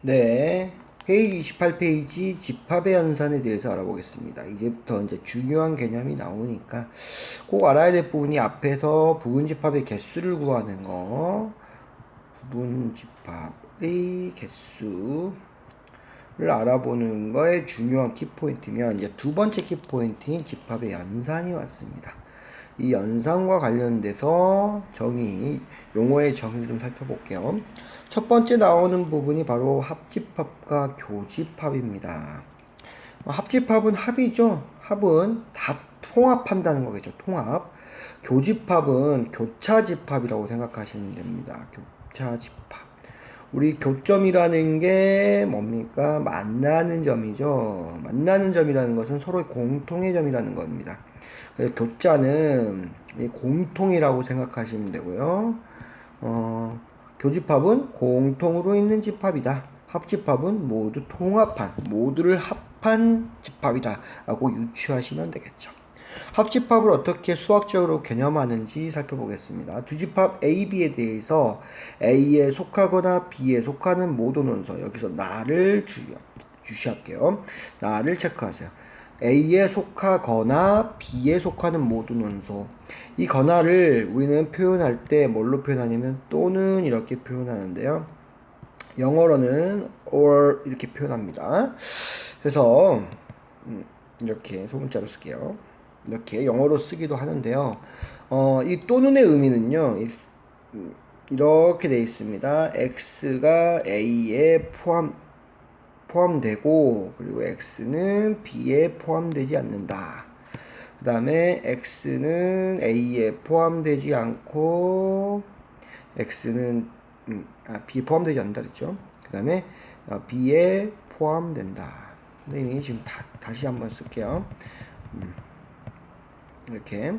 네, 페이지 28페이지 집합의 연산에 대해서 알아보겠습니다. 이제부터 이제 중요한 개념이 나오니까 꼭 알아야 될 부분이 앞에서 부분집합의 개수를 구하는 거, 부분집합의 개수를 알아보는 거에 중요한 키포인트면 이제 두 번째 키포인트인 집합의 연산이 왔습니다. 이 연산과 관련돼서 용어의 정의를 좀 살펴볼게요. 첫 번째 나오는 부분이 바로 합집합과 교집합입니다. 합집합은 합이죠. 합은 다 통합한다는 거겠죠. 통합. 교집합은 교차집합이라고 생각하시면 됩니다. 교차집합. 우리 교점이라는 게 뭡니까? 만나는 점이죠. 만나는 점이라는 것은 서로의 공통의 점이라는 겁니다. 교자는 공통이라고 생각하시면 되고요. 교집합은 공통으로 있는 집합이다. 합집합은 모두 통합한, 모두를 합한 집합이다 라고 유추하시면 되겠죠. 합집합을 어떻게 수학적으로 개념하는지 살펴보겠습니다. 두 집합 A, B에 대해서 A에 속하거나 B에 속하는 모든 원소, 여기서 나를 주시할게요. 나를 체크하세요. A에 속하거나 B에 속하는 모든 원소. 이 거나를 우리는 표현할 때 뭘로 표현하냐면 또는 이렇게 표현하는데요. 영어로는 or 이렇게 표현합니다. 그래서 이렇게 소문자로 쓸게요. 이렇게 영어로 쓰기도 하는데요. 이 또는의 의미는요. 이렇게 되어 있습니다. X가 A에 포함되고 그리고 X는 B에 포함되지 않는다. 그 다음에 X는 A에 포함되지 않고 X는 B에 포함되지 않는다 그랬죠. 그 다음에 B에 포함된다. 선생님이 지금 다시 한번 쓸게요. 이렇게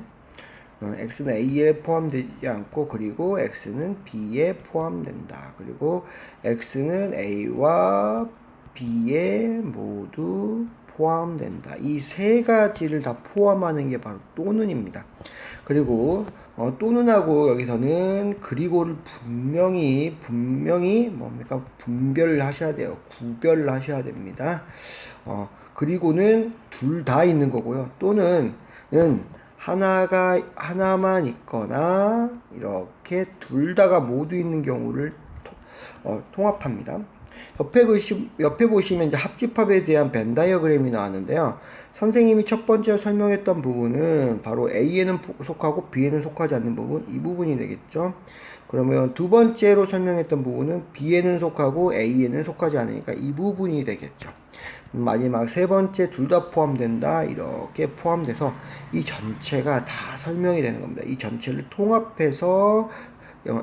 X는 A에 포함되지 않고 그리고 X는 B에 포함된다. 그리고 X는 A와 B에 모두 포함된다. 이 세 가지를 다 포함하는 게 바로 또는입니다. 그리고 또는하고 여기서는 그리고를 분명히 뭡니까? 분별을 하셔야 돼요. 구별을 하셔야 됩니다. 그리고는 둘 다 있는 거고요. 또는 하나만 있거나 이렇게 둘 다가 모두 있는 경우를 통합합니다. 옆에 보시면 이제 합집합에 대한 벤 다이어그램이 나왔는데요. 선생님이 첫 번째 설명했던 부분은 바로 A에는 속하고 B에는 속하지 않는 부분, 이 부분이 되겠죠. 그러면 두 번째로 설명했던 부분은 B에는 속하고 A에는 속하지 않으니까 이 부분이 되겠죠. 마지막 세 번째 둘 다 포함된다, 이렇게 포함돼서 이 전체가 다 설명이 되는 겁니다. 이 전체를 통합해서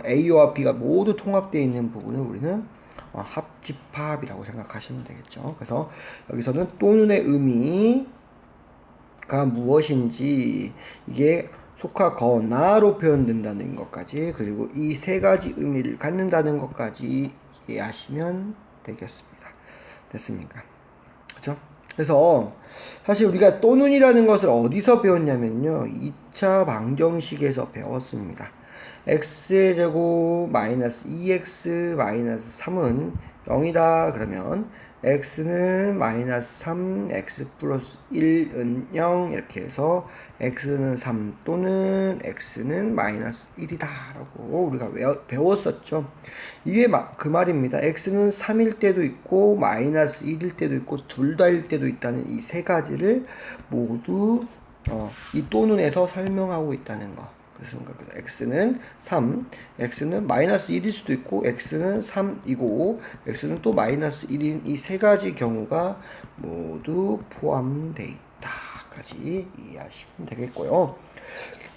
A와 B가 모두 통합되어 있는 부분을 우리는 합집합이라고 생각하시면 되겠죠. 그래서 여기서는 또는의 의미가 무엇인지, 이게 속하거나로 표현된다는 것까지, 그리고 이 세 가지 의미를 갖는다는 것까지 이해하시면 되겠습니다. 됐습니까? 그렇죠? 그래서 사실 우리가 또는이라는 것을 어디서 배웠냐면요, 2차 방정식에서 배웠습니다. x의 제곱 마이너스 2x 마이너스 3은 0이다. 그러면 x는 마이너스 3, x 플러스 1은 0, 이렇게 해서 x는 3 또는 x는 마이너스 1이다 라고 우리가 배웠었죠. 이게 그 말입니다. x는 3일 때도 있고 마이너스 1일 때도 있고 둘 다일 때도 있다는 이 세 가지를 모두 이 또는에서 설명하고 있다는 거. 그래서 x는 3, x는 마이너스 1일 수도 있고 x는 3이고 x는 또 마이너스 1인 이 세 가지 경우가 모두 포함되어 있다까지 이해하시면 되겠고요.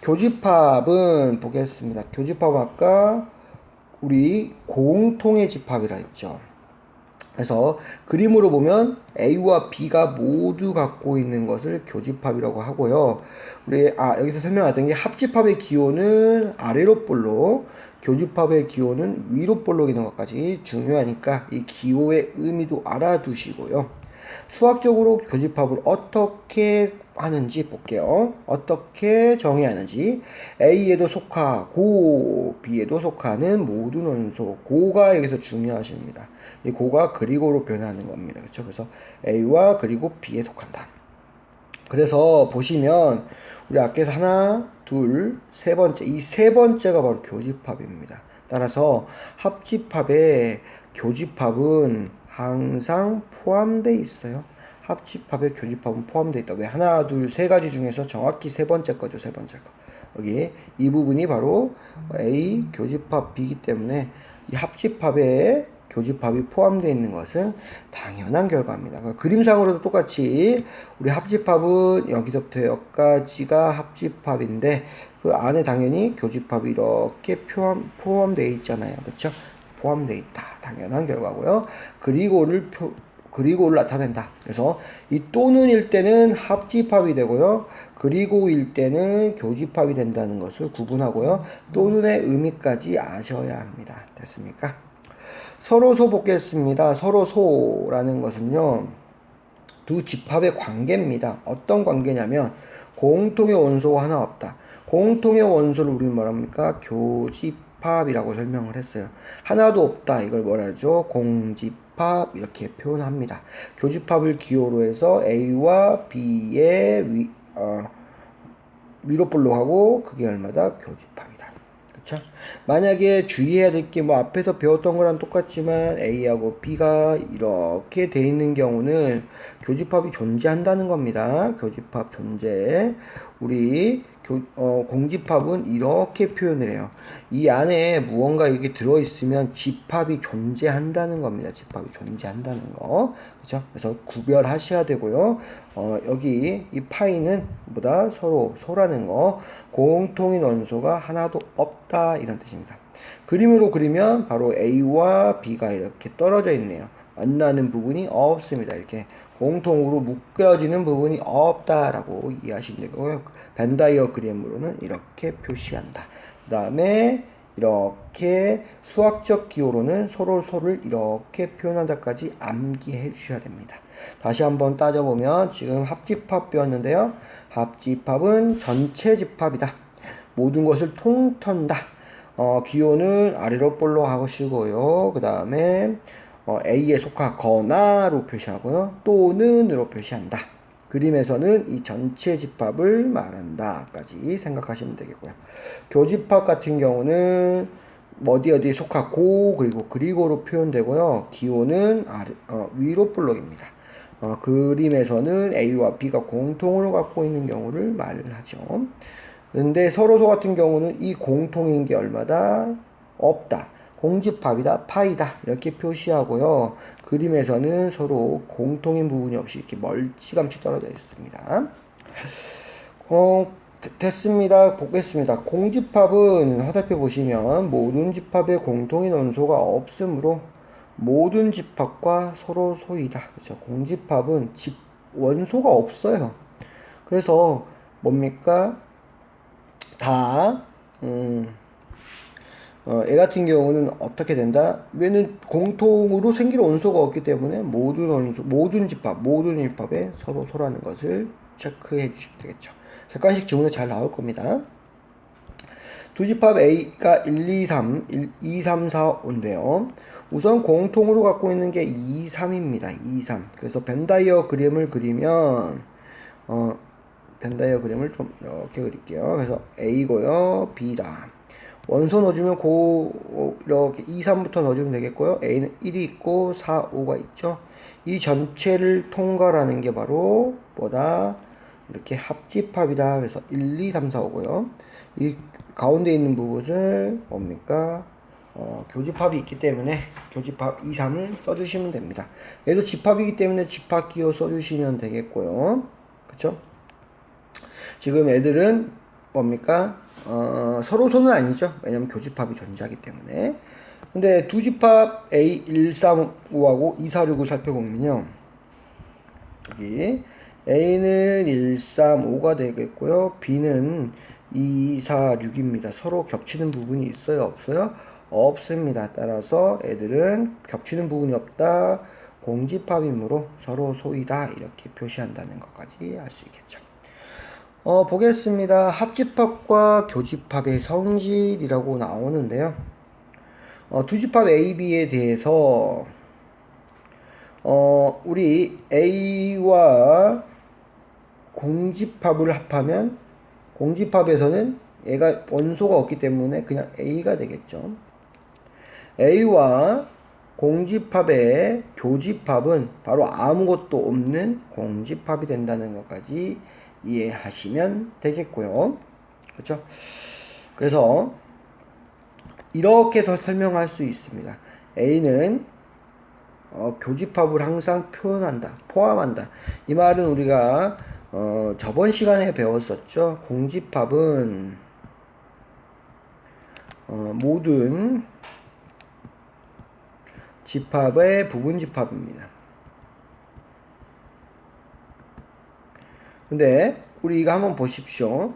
교집합은 보겠습니다. 교집합 아까 우리 공통의 집합이라 했죠. 그래서 그림으로 보면 A와 B가 모두 갖고 있는 것을 교집합이라고 하고요. 우리 여기서 설명하던 게 합집합의 기호는 아래로 볼록, 교집합의 기호는 위로 볼록이는 것까지 중요하니까 이 기호의 의미도 알아두시고요. 수학적으로 교집합을 어떻게 하는지 볼게요. 어떻게 정의해야 하는지. A에도 속하고 B에도 속하는 모든 원소. 고가 여기서 중요하십니다. 이 고가 그리고로 변하는 겁니다. 그렇죠? 그래서 A와 그리고 B에 속한다. 그래서 보시면 우리 앞에서 하나, 둘, 세 번째, 이 세 번째가 바로 교집합입니다. 따라서 합집합에 교집합은 항상 포함되어 있어요. 합집합에 교집합은 포함되어 있다. 왜? 하나, 둘, 세 가지 중에서 정확히 세 번째 거죠. 세 번째 거. 여기 이 부분이 바로 A 교집합 B이기 때문에 이 합집합에 교집합이 포함되어 있는 것은 당연한 결과입니다. 그림상으로도 똑같이 우리 합집합은 여기서부터 여기까지가 합집합인데 그 안에 당연히 교집합이 이렇게 포함되어 있잖아요. 그렇죠? 포함되어 있다. 당연한 결과고요. 그리고를 나타낸다. 그래서 이 또는일 때는 합집합이 되고요. 그리고일 때는 교집합이 된다는 것을 구분하고요. 또는의 의미까지 아셔야 합니다. 됐습니까? 서로소 보겠습니다. 서로소라는 것은요, 두 집합의 관계입니다. 어떤 관계냐면, 공통의 원소가 하나 없다. 공통의 원소를 우리는 뭐랍니까? 교집합이라고 설명을 했어요. 하나도 없다. 이걸 뭐라 하죠? 공집합. 이렇게 표현합니다. 교집합을 기호로 해서 A와 B의 위로볼록하고 그게 얼마다? 교집합이다. 그쵸? 만약에 주의해야 될 게 뭐 앞에서 배웠던 거랑 똑같지만 A하고 B가 이렇게 돼 있는 경우는 교집합이 존재한다는 겁니다. 교집합 존재. 우리 공집합은 이렇게 표현을 해요. 이 안에 무언가 이게 들어있으면 집합이 존재한다는 겁니다. 집합이 존재한다는 거. 그죠? 그래서 구별하셔야 되고요. 여기 이 파이는 뭐다? 소라는 거. 공통인 원소가 하나도 없다. 이런 뜻입니다. 그림으로 그리면 바로 A와 B가 이렇게 떨어져 있네요. 만나는 부분이 없습니다. 이렇게 공통으로 묶여지는 부분이 없다라고 이해하시면 되고요. 벤 다이어그램으로는 이렇게 표시한다. 그 다음에 이렇게 수학적 기호로는 서로를 이렇게 표현한다까지 암기해 주셔야 됩니다. 다시 한번 따져보면 지금 합집합 배웠는데요. 합집합은 전체 집합이다. 모든 것을 통턴다. 기호는 아래로 볼록 하시고요. 그 다음에 A에 속하거나로 표시하고요. 또는으로 표시한다. 그림에서는 이 전체 집합을 말한다 까지 생각하시면 되겠고요. 교집합 같은 경우는 어디에 속하고 그리고로 표현되고요. 기호는 위로 볼록입니다. 그림에서는 A와 B가 공통으로 갖고 있는 경우를 말을 하죠. 근데 서로소 같은 경우는 이 공통인 게 얼마다? 없다. 공집합이다, 파이다 이렇게 표시하고요. 그림에서는 서로 공통인 부분이 없이 이렇게 멀찌감치 떨어져 있습니다. 됐습니다. 보겠습니다. 공집합은 화살표 보시면 모든 집합에 공통인 원소가 없으므로 모든 집합과 서로 소이다. 그렇죠? 공집합은 원소가 없어요. 그래서 뭡니까? 얘 같은 경우는 어떻게 된다? 얘는 공통으로 생길 원소가 없기 때문에 모든 집합에 서로 소라는 것을 체크해 주시면 되겠죠. 객관식 지문에 잘 나올 겁니다. 두 집합 A가 2, 3, 4, 5인데요. 우선 공통으로 갖고 있는 게 2, 3입니다. 2, 3. 그래서 벤 다이어그램을 그리면, 벤 다이어그램을 좀 이렇게 그릴게요. 그래서 A고요, B다. 원소 넣어주면 이렇게 2, 3부터 넣어주면 되겠고요. A는 1이 있고 4, 5가 있죠. 이 전체를 통과라는 게 바로 뭐다? 이렇게 합집합이다. 그래서 1, 2, 3, 4, 5고요. 이 가운데 있는 부분을 뭡니까? 교집합이 있기 때문에 교집합 2, 3을 써주시면 됩니다. 얘도 집합이기 때문에 집합 기호 써주시면 되겠고요. 그쵸? 지금 애들은 뭡니까? 서로소는 아니죠. 왜냐면 교집합이 존재하기 때문에. 근데 두 집합 A 1, 3, 5하고 2, 4, 6을 살펴보면요. 여기 A는 1, 3, 5가 되겠고요. B는 2, 4, 6입니다. 서로 겹치는 부분이 있어요? 없어요? 없습니다. 따라서 애들은 겹치는 부분이 없다. 공집합이므로 서로 소이다 이렇게 표시한다는 것까지 알 수 있겠죠. 보겠습니다. 합집합과 교집합의 성질이라고 나오는데요. 두 집합 A, B에 대해서 우리 A와 공집합을 합하면 공집합에서는 얘가 원소가 없기 때문에 그냥 A가 되겠죠. A와 공집합의 교집합은 바로 아무것도 없는 공집합이 된다는 것까지 이해하시면 되겠고요. 그렇죠? 그래서 이렇게 해서 설명할 수 있습니다. A는 교집합을 항상 표현한다, 포함한다. 이 말은 우리가 저번 시간에 배웠었죠. 공집합은 모든 집합의 부분집합입니다. 근데 우리 이거 한번 보십시오.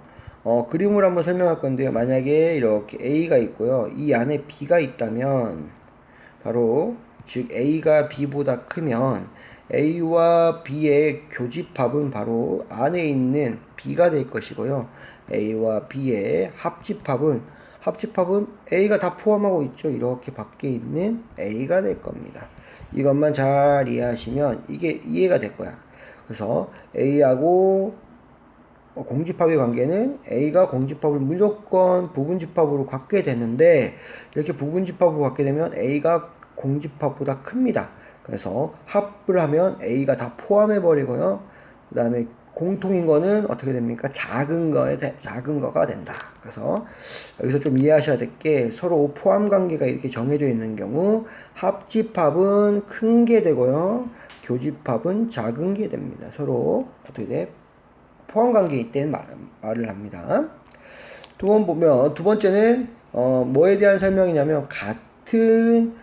그림을 한번 설명할 건데요. 만약에 이렇게 A가 있고요. 이 안에 B가 있다면 바로 즉 A가 B보다 크면 A와 B의 교집합은 바로 안에 있는 B가 될 것이고요. A와 B의 합집합은 A가 다 포함하고 있죠. 이렇게 밖에 있는 A가 될 겁니다. 이것만 잘 이해하시면 이게 이해가 될 거야. 그래서 A하고 공집합의 관계는 A가 공집합을 무조건 부분집합으로 갖게 되는데 이렇게 부분집합으로 갖게 되면 A가 공집합보다 큽니다. 그래서 합을 하면 A가 다 포함해 버리고요. 그 다음에 공통인 거는 어떻게 됩니까? 작은 거가 된다. 그래서 여기서 좀 이해하셔야 될 게 서로 포함 관계가 이렇게 정해져 있는 경우 합집합은 큰 게 되고요. 교집합은 작은 게 됩니다. 서로 어떻게 돼? 포함 관계에 있다는 말을 합니다. 두 번째는 뭐에 대한 설명이냐면 같은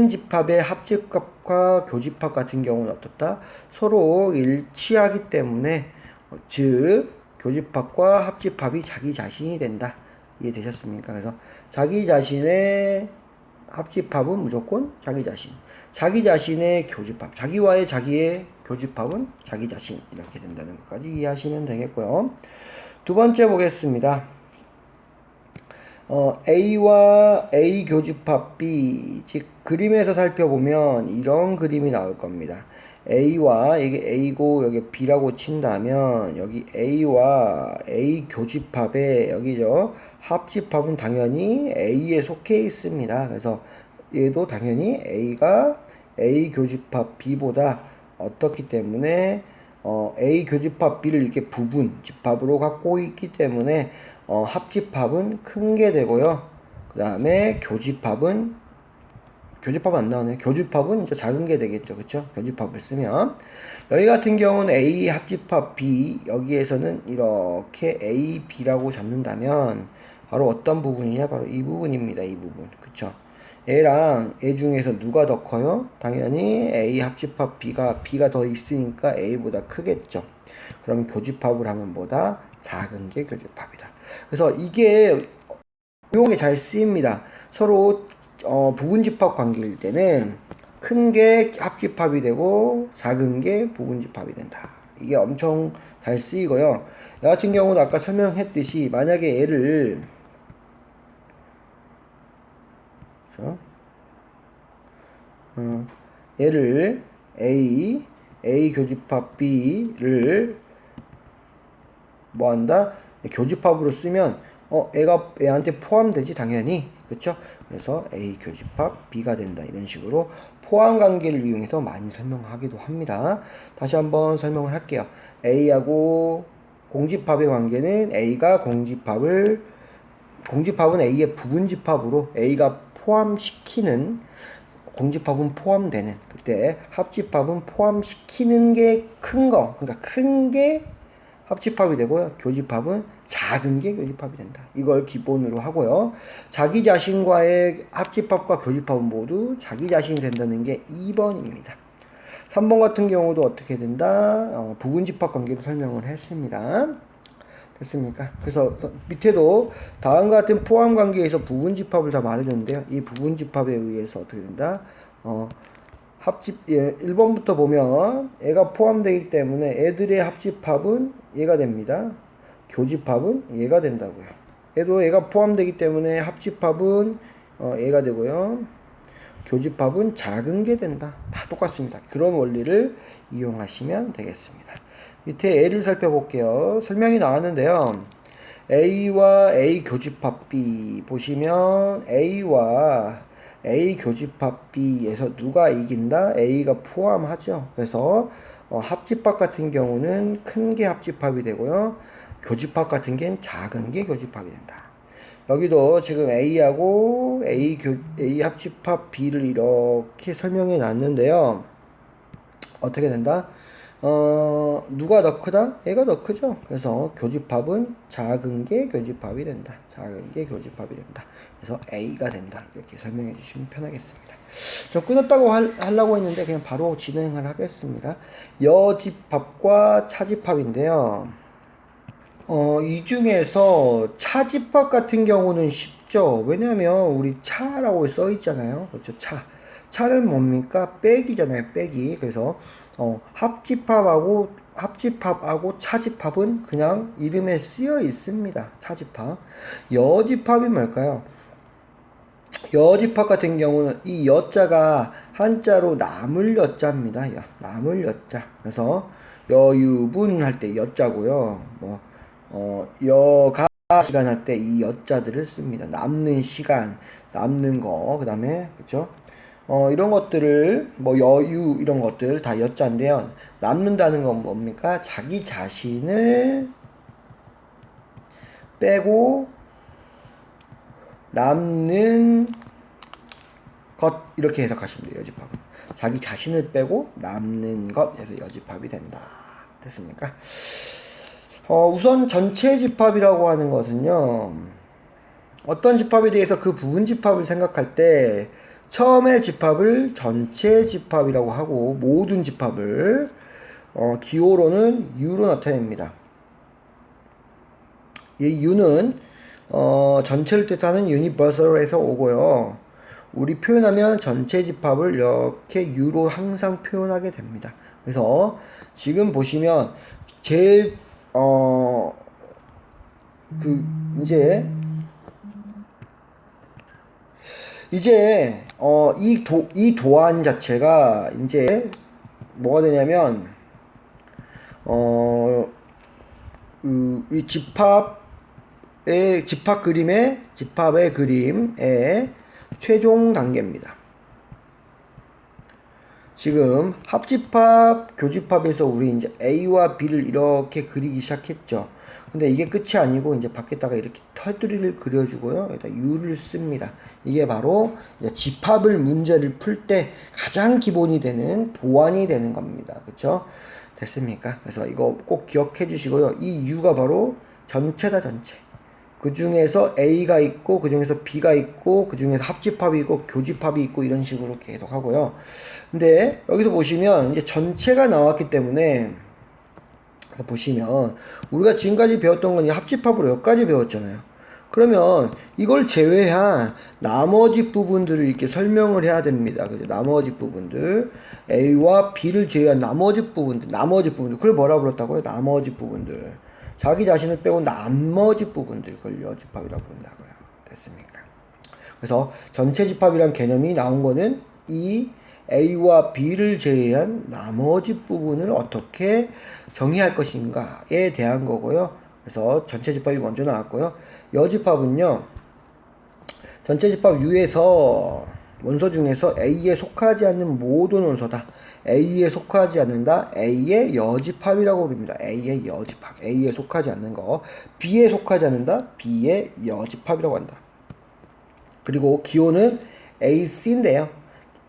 집합의 합집합과 교집합 같은 경우는 어떻다? 서로 일치하기 때문에 즉 교집합과 합집합이 자기 자신이 된다. 이해되셨습니까? 그래서 자기 자신의 합집합은 무조건 자기 자신, 자기 자신의 교집합, 자기의 교집합은 자기 자신 이렇게 된다는 것까지 이해하시면 되겠고요. 두 번째 보겠습니다. A와 A 교집합 B, 즉 그림에서 살펴보면 이런 그림이 나올 겁니다. A와 이게 A고 여기 B라고 친다면 여기 A와 A 교집합에 여기죠. 합집합은 당연히 A에 속해 있습니다. 그래서 얘도 당연히 A가 A 교집합 B보다 어떻기 때문에 A 교집합 B를 이렇게 부분 집합으로 갖고 있기 때문에 합집합은 큰 게 되고요. 그 다음에 교집합은 안 나오네요. 교집합은 이제 작은 게 되겠죠. 그쵸? 교집합을 쓰면 여기 같은 경우는 A 합집합 B, 여기에서는 이렇게 A, B라고 잡는다면 바로 어떤 부분이냐? 바로 이 부분입니다. 이 부분. 그쵸? 얘랑 얘 중에서 누가 더 커요? 당연히 A 합집합 B가 더 있으니까 A보다 크겠죠. 그럼 교집합을 하면 보다 작은 게 교집합이다. 그래서 이게 유용하게 잘 쓰입니다. 서로 부분집합 관계일 때는 큰 게 합집합이 되고 작은 게 부분집합이 된다. 이게 엄청 잘 쓰이고요. 이 같은 경우는 아까 설명했듯이 만약에 얘를 얘를 A 교집합 B를 뭐한다? 교집합으로 쓰면 얘한테 포함되지 당연히. 그쵸? 그래서 A 교집합 B가 된다. 이런 식으로 포함 관계를 이용해서 많이 설명하기도 합니다. 다시 한번 설명을 할게요. A하고 공집합의 관계는 A가 공집합은 A의 부분집합으로 A가 포함시키는, 공집합은 포함되는, 그때 합집합은 포함시키는 게 큰 거, 그러니까 큰 게 합집합이 되고요. 교집합은 작은 게 교집합이 된다. 이걸 기본으로 하고요. 자기 자신과의 합집합과 교집합은 모두 자기 자신이 된다는 게 2번입니다. 3번 같은 경우도 어떻게 된다? 부분집합 관계로 설명을 했습니다. 됐습니까? 그래서 밑에도 다음과 같은 포함 관계에서 부분집합을 다 말해줬는데요. 이 부분집합에 의해서 어떻게 된다? 예, 1번부터 보면 애가 포함되기 때문에 애들의 합집합은 얘가 됩니다. 교집합은 얘가 된다고요. 얘도 애가 포함되기 때문에 합집합은 얘가 되고요. 교집합은 작은 게 된다. 다 똑같습니다. 그런 원리를 이용하시면 되겠습니다. 밑에 A를 살펴볼게요. 설명이 나왔는데요. A와 A 교집합 B 보시면 A와 A 교집합 B에서 누가 이긴다? A가 포함하죠. 그래서 합집합 같은 경우는 큰 게 합집합이 되고요. 교집합 같은 게 작은 게 교집합이 된다. 여기도 지금 A하고 A 합집합 B를 이렇게 설명해 놨는데요. 어떻게 된다? 누가 더 크다? 얘가 더 크죠. 그래서 교집합은 작은 게 교집합이 된다. 작은 게 교집합이 된다. 그래서 A가 된다. 이렇게 설명해 주시면 편하겠습니다. 저 끊었다고 하려고 했는데 그냥 바로 진행을 하겠습니다. 여집합과 차집합인데요. 이 중에서 차집합 같은 경우는 쉽죠. 왜냐면 우리 차라고 써 있잖아요. 그렇죠? 차는 뭡니까? 빼기잖아요. 빼기. 그래서 합집합하고 차집합은 그냥 이름에 쓰여 있습니다. 차집합. 여집합이 뭘까요? 여집합 같은 경우는 이 여자가 한자로 나물 여자입니다. 나물 여자. 그래서 여유분 할 때 여자고요. 여가 시간 할 때 이 여자들을 씁니다. 남는 시간, 남는 거, 그 다음에, 그쵸? 이런 것들을, 여유, 이런 것들 다 여자인데요. 남는다는 건 뭡니까? 자기 자신을 빼고 남는 것, 이렇게 해석하시면 돼요, 여집합은. 자기 자신을 빼고 남는 것에서 여집합이 된다. 됐습니까? 우선 전체 집합이라고 하는 것은요, 어떤 집합에 대해서 그 부분 집합을 생각할 때, 처음에 집합을 전체 집합이라고 하고, 모든 집합을, 기호로는 U로 나타냅니다. 이 U는, 전체를 뜻하는 universal에서 오고요. 우리 표현하면 전체 집합을 이렇게 U로 항상 표현하게 됩니다. 그래서, 지금 보시면, 이 도안 자체가 이제 뭐가 되냐면 이 집합의 그림의 최종 단계입니다. 지금 합집합, 교집합에서 우리 이제 A와 B를 이렇게 그리기 시작했죠. 근데 이게 끝이 아니고 이제 밖에다가 이렇게 테두리를 그려주고요. 여기다 U를 씁니다. 이게 바로 이제 집합을 문제를 풀 때 가장 기본이 되는 도안이 되는 겁니다. 그쵸? 됐습니까? 그래서 이거 꼭 기억해 주시고요. 이 U가 바로 전체다, 전체. 그 중에서 A가 있고, 그 중에서 B가 있고, 그 중에서 합집합이 있고, 교집합이 있고, 이런 식으로 계속 하고요. 근데 여기서 보시면 이제 전체가 나왔기 때문에 보시면 우리가 지금까지 배웠던 건 합집합으로 여기까지 배웠잖아요. 그러면 이걸 제외한 나머지 부분들을 이렇게 설명을 해야 됩니다. 그죠? 나머지 부분들, A와 B를 제외한 나머지 부분들, 그걸 뭐라 불렀다고요? 나머지 부분들. 자기 자신을 빼고 나머지 부분들, 그걸 여집합이라고 부른다고요. 됐습니까? 그래서 전체 집합이란 개념이 나온 거는 이 A와 B를 제외한 나머지 부분을 어떻게 정의할 것인가에 대한 거고요. 그래서 전체 집합이 먼저 나왔고요. 여집합은요, 전체 집합 U에서 원소 중에서 A에 속하지 않는 모든 원소다. A에 속하지 않는다. A의 여집합이라고 부릅니다. A의 여집합. A에 속하지 않는 거. B에 속하지 않는다. B의 여집합이라고 한다. 그리고 기호는 AC인데요.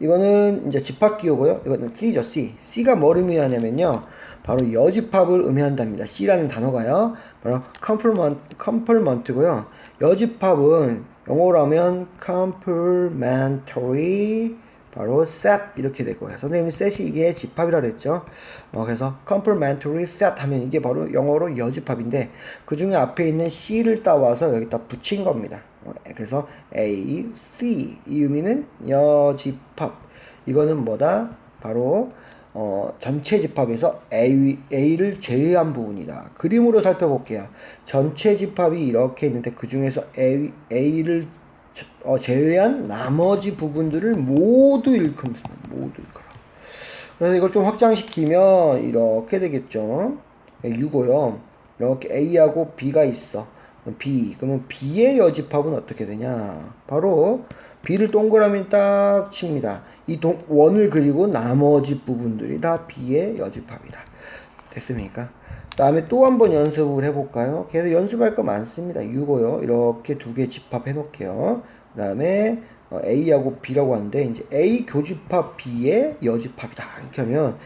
이거는 이제 집합 기호고요. 이거는 C죠, C. C가 뭘 의미하냐면요. 바로 여집합을 의미한답니다. C라는 단어가요. 바로 complement고요. 여집합은 영어로 하면 complementary 바로 set 이렇게 될 거예요. 선생님이 set이 이게 집합이라 그랬죠. 그래서 complementary set 하면 이게 바로 영어로 여집합인데 그 중에 앞에 있는 C를 따와서 여기다 붙인 겁니다. 그래서 A, C 이 의미는 여집합. 이거는 뭐다? 바로 전체 집합에서 A를 제외한 부분이다. 그림으로 살펴볼게요. 전체 집합이 이렇게 있는데 그 중에서 A를 제외한 나머지 부분들을 모두 일컫습니다. 모두 일컬어. 그래서 이걸 좀 확장시키면 이렇게 되겠죠. 6고요. 이렇게 A하고 B가 있어. B. 그러면 B의 여집합은 어떻게 되냐? 바로 B를 동그라미 딱 칩니다. 이 원을 그리고 나머지 부분들이 다 B의 여집합이다. 됐습니까? 다음에 또 한번 연습을 해볼까요? 계속 연습할 거 많습니다. 6고요. 이렇게 두 개 집합해 놓을게요. 그 다음에 A하고 B라고 하는데 이제 A 교집합 B의 여집합이다 이렇게 하면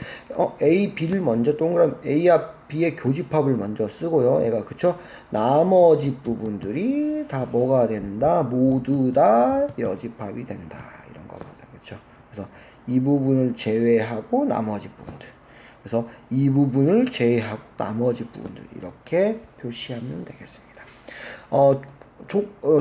A, B를 먼저 동그라미 A와 B의 교집합을 먼저 쓰고요. 얘가 그쵸? 나머지 부분들이 다 뭐가 된다? 모두 다 여집합이 된다 이런 겁니다. 그쵸? 그래서 이 부분을 제외하고 나머지 부분들, 그래서 이 부분을 제외하고 나머지 부분들 이렇게 표시하면 되겠습니다.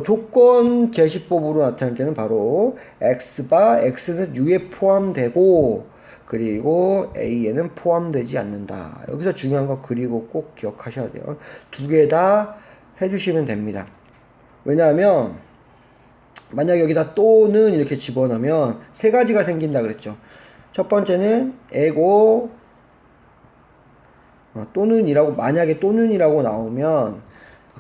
조건 제시법으로 나타낼 때는 바로 X는 U에 포함되고 그리고 A에는 포함되지 않는다. 여기서 중요한 거 그리고 꼭 기억하셔야 돼요. 두 개 다 해주시면 됩니다. 왜냐하면 만약에 여기다 또는 이렇게 집어넣으면 세 가지가 생긴다 그랬죠. 첫 번째는 애고 또는이라고, 만약에 또는이라고 나오면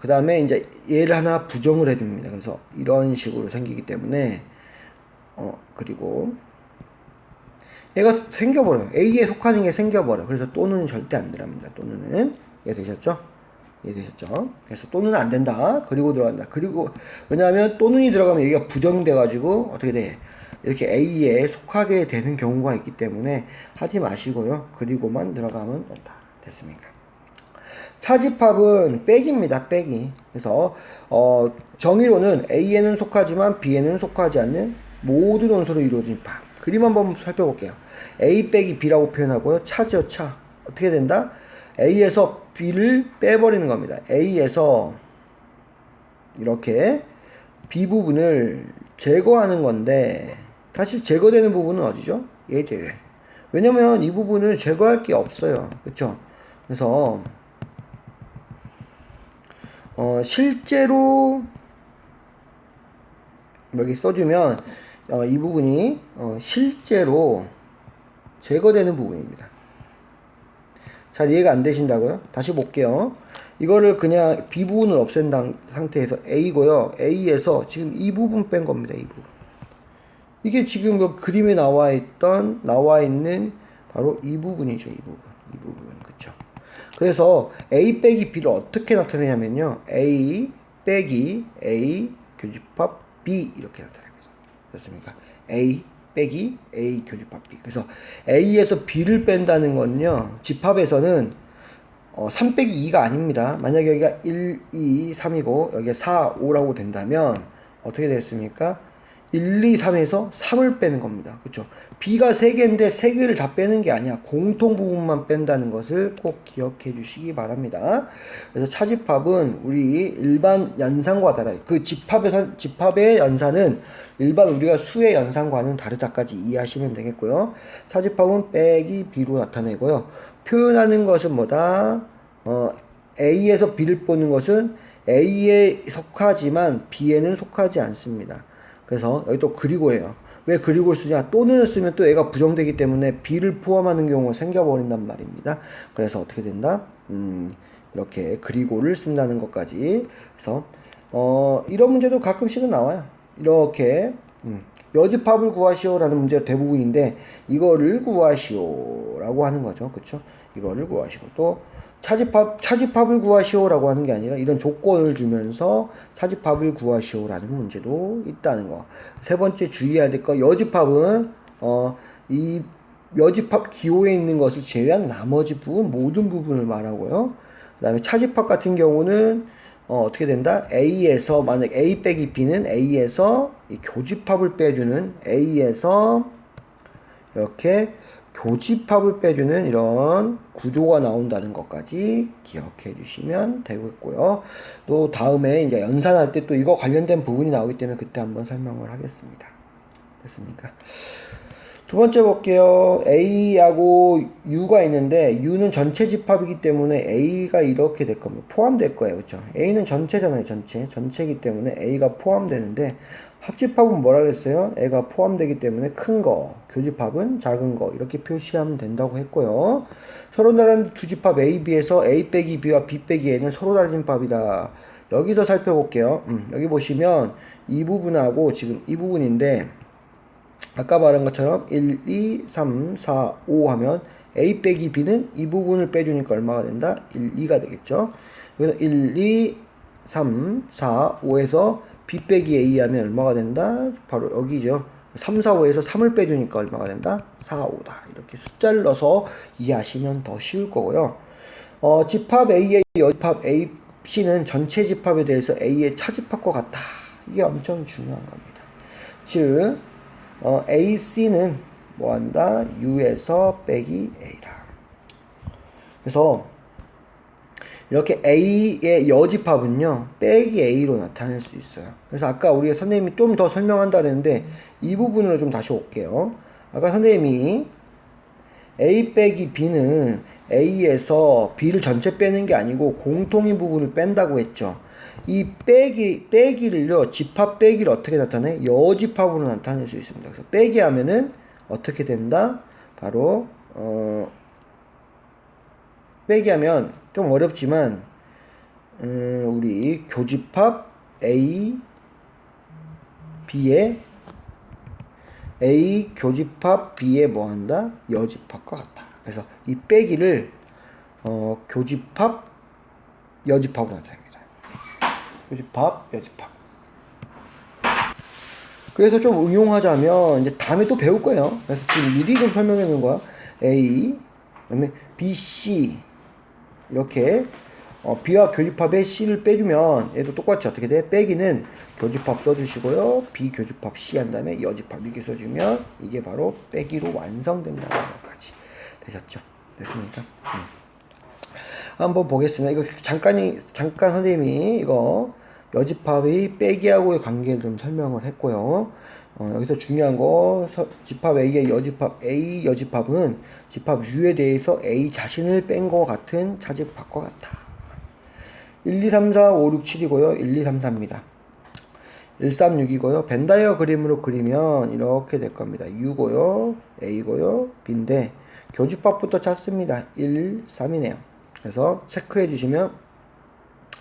그 다음에 이제 얘를 하나 부정을 해줍니다. 그래서 이런 식으로 생기기 때문에 그리고 얘가 생겨버려요. A에 속하는 게 생겨버려. 그래서 또는 절대 안 들어갑니다. 또는은 이해되셨죠? 이해되셨죠? 그래서 또는 안 된다. 그리고 들어간다. 그리고 왜냐하면 또는이 들어가면 여기가 부정돼가지고 어떻게 돼? 이렇게 A에 속하게 되는 경우가 있기 때문에 하지 마시고요. 그리고만 들어가면 된다. 됐습니까? 차집합은 빼기입니다. 빼기. 그래서 정의로는 A에는 속하지만 B에는 속하지 않는 모든 원소로 이루어진 합. 그림 한번 살펴볼게요. A 빼기 B라고 표현하고요. 차죠, 차. 어떻게 된다? A에서 B를 빼버리는 겁니다. A에서 이렇게 B 부분을 제거하는 건데 사실 제거되는 부분은 어디죠? 얘 제외. 왜냐면 이 부분을 제거할 게 없어요. 그쵸? 그래서 실제로 여기 써주면 이 부분이 실제로 제거되는 부분입니다. 잘 이해가 안 되신다고요? 다시 볼게요. 이거를 그냥 B 부분을 없앤 상태에서 A고요. A에서 지금 이 부분 뺀 겁니다. 이 부분. 이게 지금 그 그림에 나와 있는 바로 이 부분이죠. 이 부분. 그쵸? 그래서 A 빼기 B를 어떻게 나타내냐면요. A 빼기 A 교집합 B 이렇게 나타납니다. 됐습니까? A 빼기 A 교집합 B. 그래서 A에서 B를 뺀다는 건요. 집합에서는 3 빼기 2가 아닙니다. 만약에 여기가 1, 2, 3이고 여기가 4, 5라고 된다면 어떻게 됐습니까? 1, 2, 3에서 3을 빼는 겁니다. 그렇죠? B가 3개인데 3개를 다 빼는 게 아니야. 공통 부분만 뺀다는 것을 꼭 기억해 주시기 바랍니다. 그래서 차집합은 우리 일반 연산과 달라요. 그 집합의 연산은 일반 우리가 수의 연산과는 다르다까지 이해하시면 되겠고요. 차집합은 빼기 B로 나타내고요. 표현하는 것은 뭐다? A에서 B를 보는 것은 A에 속하지만 B에는 속하지 않습니다. 그래서 여기 또 그리고예요. 왜 그리고를 쓰냐? 또는 쓰면 또 얘가 부정되기 때문에 B를 포함하는 경우가 생겨버린단 말입니다. 그래서 어떻게 된다? 이렇게 그리고를 쓴다는 것까지. 그래서 이런 문제도 가끔씩은 나와요. 이렇게 여집합을 구하시오라는 문제가 대부분인데 이거를 구하시오라고 하는 거죠. 그쵸? 이거를 구하시고 또 차집합을 구하시오라고 하는 게 아니라 이런 조건을 주면서 차집합을 구하시오라는 문제도 있다는 거. 세 번째 주의해야 될 거, 여집합은 이 여집합 기호에 있는 것을 제외한 나머지 부분, 모든 부분을 말하고요. 그 다음에 차집합 같은 경우는 어떻게 된다? A에서 만약 A 빼기 B는 A에서 이 교집합을 빼주는 A에서 이렇게 교집합을 빼주는 이런 구조가 나온다는 것까지 기억해 주시면 되겠고요. 또 다음에 이제 연산할 때 또 이거 관련된 부분이 나오기 때문에 그때 한번 설명을 하겠습니다. 됐습니까? 두 번째 볼게요. A하고 U가 있는데 U는 전체 집합이기 때문에 A가 이렇게 될 겁니다. 포함될 거예요. 그렇죠? A는 전체잖아요. 전체이기 때문에 A가 포함되는데 합집합은 뭐라 그랬어요? A가 포함되기 때문에 큰 거, 교집합은 작은 거 이렇게 표시하면 된다고 했고요. 서로 다른 두 집합 A, B에서 A 빼기 B와 B 빼기 A는 서로 다른 집합이다. 여기서 살펴볼게요. 여기 보시면 이 부분하고 지금 이 부분인데 아까 말한 것처럼 1, 2, 3, 4, 5 하면 A 빼기 B는 이 부분을 빼주니까 얼마가 된다? 1, 2가 되겠죠. 여기서 1, 2, 3, 4, 5에서 B 빼기 A 하면 얼마가 된다? 바로 여기죠. 3, 4, 5에서 3을 빼주니까 얼마가 된다? 4, 5다. 이렇게 숫자를 넣어서 이해하시면 더 쉬울 거고요. 집합 A의 여집합 A, C는 전체 집합에 대해서 A의 차집합과 같다. 이게 엄청 중요한 겁니다. 즉 AC는 뭐한다? U에서 빼기 A다. 그래서 이렇게 A의 여집합은요 빼기 A로 나타낼 수 있어요. 그래서 아까 우리 선생님이 좀 더 설명한다 그랬는데 이 부분으로 좀 다시 올게요. 아까 선생님이 A 빼기 B는 A에서 B를 전체 빼는 게 아니고 공통인 부분을 뺀다고 했죠. 이 빼기를요, 집합 빼기를 어떻게 나타내? 여집합으로 나타낼 수 있습니다. 그래서 빼기 하면은 어떻게 된다? 바로, 빼기 하면 좀 어렵지만, 우리 교집합 A, B의 A 교집합 B의 뭐 한다? 여집합과 같다. 그래서 이 빼기를, 교집합, 여집합으로 나타냅니다. 교집합, 여집합. 그래서 좀 응용하자면 이제 다음에 또 배울 거예요. 그래서 지금 미리 좀 설명해 놓은 거야. A, 그다음에 B, C 이렇게 B와 교집합에 C를 빼주면 얘도 똑같이 어떻게 돼? 빼기는 교집합 써주시고요. B 교집합 C 한 다음에 여집합 이렇게 써주면 이게 바로 빼기로 완성된다는 것까지 되셨죠? 됐습니까? 한번 보겠습니다. 이거 잠깐 선생님이 이거 여집합의 빼기하고의 관계를 좀 설명을 했고요. 여기서 중요한 거 집합 A의 여집합 A 여집합은 집합 U에 대해서 A 자신을 뺀 것 같은 차집합과 같다. 1, 2, 3, 4, 5, 6, 7이고요. 1, 2, 3, 4입니다. 1, 3, 6이고요. 벤다이어 그림으로 그리면 이렇게 될 겁니다. U고요. A고요. B인데 교집합부터 찾습니다. 1, 3이네요. 그래서 체크해 주시면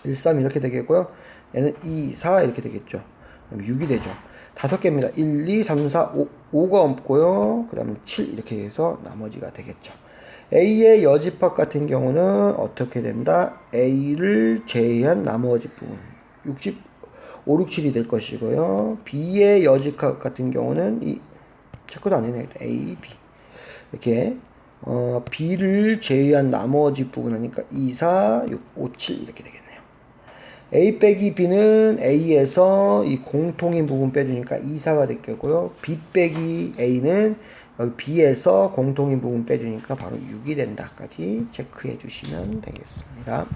1, 3 이렇게 되겠고요. 얘는 2, 4 이렇게 되겠죠. 그럼 6이 되죠. 5개입니다. 1, 2, 3, 4, 5가 없고요. 그 다음에 7 이렇게 해서 나머지가 되겠죠. A의 여집합 같은 경우는 어떻게 된다? A를 제외한 나머지 부분 5, 6, 7이 될 것이고요. B의 여집합 같은 경우는 이 체크도 안 해놔요. A, B 이렇게 B를 제외한 나머지 부분 하니까 2, 4, 6, 5, 7 이렇게 되겠네요. A 빼기 B는 A에서 이 공통인 부분 빼주니까 2, 4가 됐겠고요. B 빼기 A는 여기 B에서 공통인 부분 빼주니까 바로 6이 된다까지 체크해 주시면 되겠습니다.